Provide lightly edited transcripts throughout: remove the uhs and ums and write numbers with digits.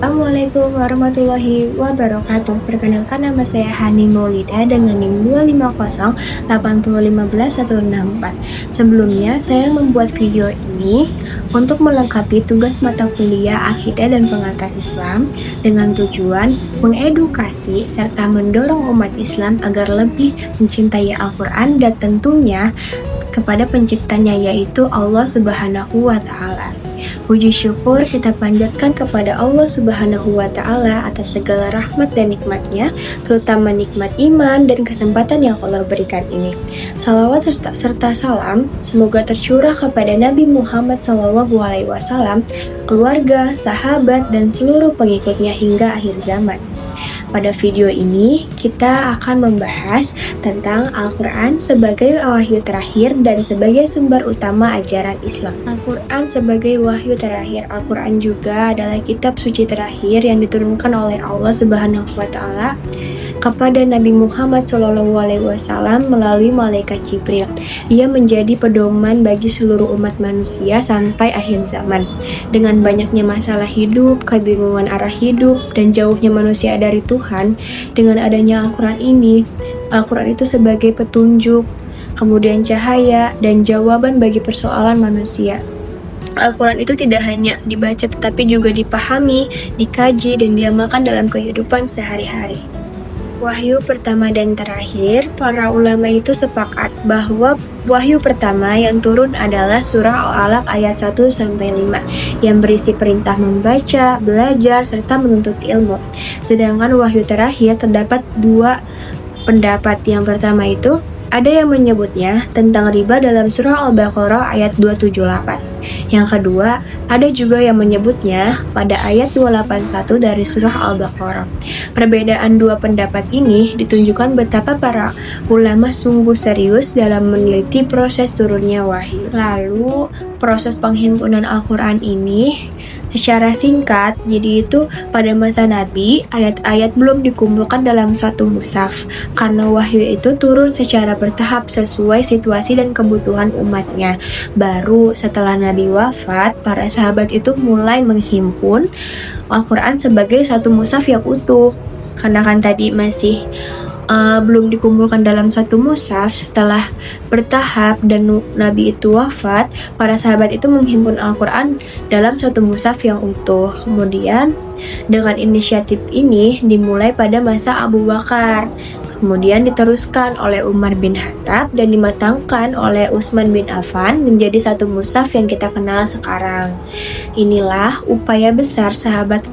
Assalamualaikum warahmatullahi wabarakatuh. Perkenalkan, nama saya Hani Maulida dengan NIM 250801514. Sebelumnya, saya membuat video ini untuk melengkapi tugas mata kuliah Akidah dan Pengantar Islam dengan tujuan mengedukasi serta mendorong umat Islam agar lebih mencintai Al-Quran dan tentunya kepada penciptanya, yaitu Allah Subhanahu wa Ta'ala. Puji syukur kita panjatkan kepada Allah Subhanahu wa Ta'ala atas segala rahmat dan nikmatnya, terutama nikmat iman dan kesempatan yang Allah berikan ini. Salawat serta salam semoga tercurah kepada Nabi Muhammad SAW, keluarga, sahabat, dan seluruh pengikutnya hingga akhir zaman. Pada video ini, kita akan membahas tentang Al-Quran sebagai wahyu terakhir dan sebagai sumber utama ajaran Islam. Al-Quran sebagai wahyu terakhir. Al-Quran juga adalah kitab suci terakhir yang diturunkan oleh Allah Subhanahu wa Ta'ala kepada Nabi Muhammad SAW melalui malaikat Jibril. Ia menjadi pedoman bagi seluruh umat manusia sampai akhir zaman. Dengan banyaknya masalah hidup, kebingungan arah hidup, dan jauhnya manusia dari Tuhan, dengan adanya Al-Quran ini, Al-Quran itu sebagai petunjuk, kemudian cahaya, dan jawaban bagi persoalan manusia. Al-Quran itu tidak hanya dibaca tetapi juga dipahami, dikaji, dan diamalkan dalam kehidupan sehari-hari. Wahyu pertama dan terakhir, para ulama itu sepakat bahwa wahyu pertama yang turun adalah surah Al-Alaq ayat 1-5 yang berisi perintah membaca, belajar, serta menuntut ilmu. Sedangkan wahyu terakhir terdapat dua pendapat. Yang pertama itu, ada yang menyebutnya tentang riba dalam surah Al-Baqarah ayat 278. Yang kedua, ada juga yang menyebutnya pada ayat 281 dari surah Al-Baqarah. Perbedaan dua pendapat ini ditunjukkan betapa para ulama sungguh serius dalam meneliti proses turunnya wahyu. Lalu, proses penghimpunan Al-Quran ini secara singkat, jadi itu pada masa Nabi, ayat-ayat belum dikumpulkan dalam satu mushaf karena wahyu itu turun secara bertahap sesuai situasi dan kebutuhan umatnya. Baru setelah Nabi wafat, para sahabat itu mulai menghimpun Al-Quran sebagai satu mushaf yang utuh. Karena kan tadi masih belum dikumpulkan dalam satu mushaf, setelah bertahap dan Nabi itu wafat, para sahabat itu menghimpun Al-Quran dalam satu mushaf yang utuh. Kemudian dengan inisiatif ini dimulai pada masa Abu Bakar, kemudian diteruskan oleh Umar bin Khattab dan dimatangkan oleh Utsman bin Affan menjadi satu mushaf yang kita kenal sekarang. Inilah upaya besar sahabat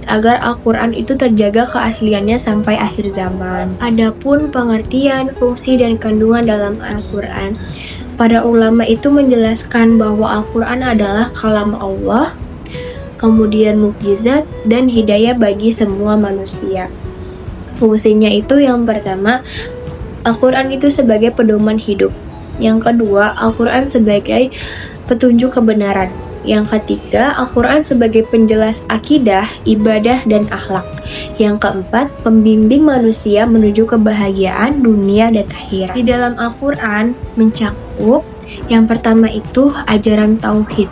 agar Al-Quran itu terjaga keasliannya sampai akhir zaman. Adapun pengertian, fungsi, dan kandungan dalam Al-Quran, para ulama itu menjelaskan bahwa Al-Quran adalah kalam Allah, kemudian mukjizat dan hidayah bagi semua manusia. Fungsinya itu yang pertama, Al-Quran itu sebagai pedoman hidup. Yang kedua, Al-Quran sebagai petunjuk kebenaran. Yang ketiga, Al-Quran sebagai penjelas akidah, ibadah, dan akhlak. Yang keempat, pembimbing manusia menuju kebahagiaan dunia dan akhirat. Di dalam Al-Quran mencakup yang pertama itu ajaran tauhid.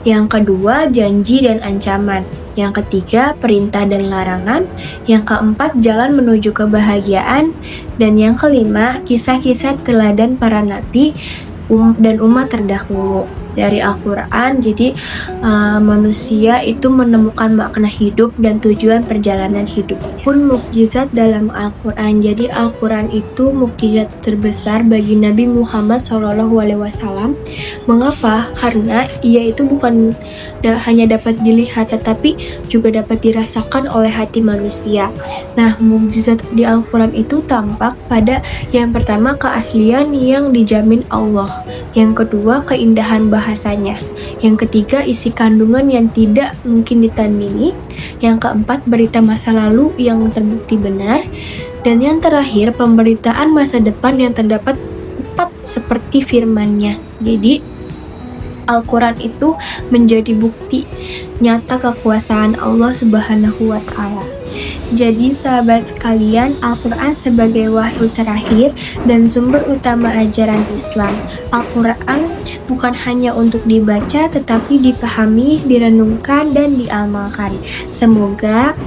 Yang kedua, janji dan ancaman. Yang ketiga, perintah dan larangan. Yang keempat, jalan menuju kebahagiaan. Dan yang kelima, kisah-kisah teladan para nabi dan umat terdahulu. Dari Al-Quran, jadi manusia itu menemukan makna hidup dan tujuan perjalanan hidupnya. Pun mukjizat dalam Al-Quran, jadi Al-Quran itu mukjizat terbesar bagi Nabi Muhammad SAW. Mengapa? Karena ia itu bukan hanya dapat dilihat, tetapi juga dapat dirasakan oleh hati manusia. Nah, mukjizat di Al-Quran itu tampak pada yang pertama, keaslian yang dijamin Allah. Yang kedua, keindahan bahasanya. Yang ketiga, isi kandungan yang tidak mungkin ditandingi. Yang keempat, berita masa lalu yang terbukti benar. Dan yang terakhir, pemberitaan masa depan yang terdapat tepat seperti firman-Nya. Jadi, Al-Quran itu menjadi bukti nyata kekuasaan Allah Subhanahu wa Ta'ala. Jadi sahabat sekalian, Al-Quran sebagai wahyu terakhir dan sumber utama ajaran Islam. Al-Quran bukan hanya untuk dibaca tetapi dipahami, direnungkan, dan diamalkan. Semoga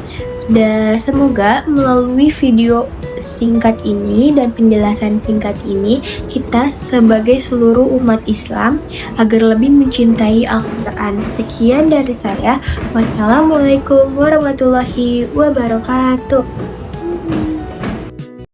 melalui video singkat ini dan penjelasan singkat ini, kita sebagai seluruh umat Islam agar lebih mencintai Al-Quran. Sekian dari saya. Wassalamualaikum warahmatullahi wabarakatuh.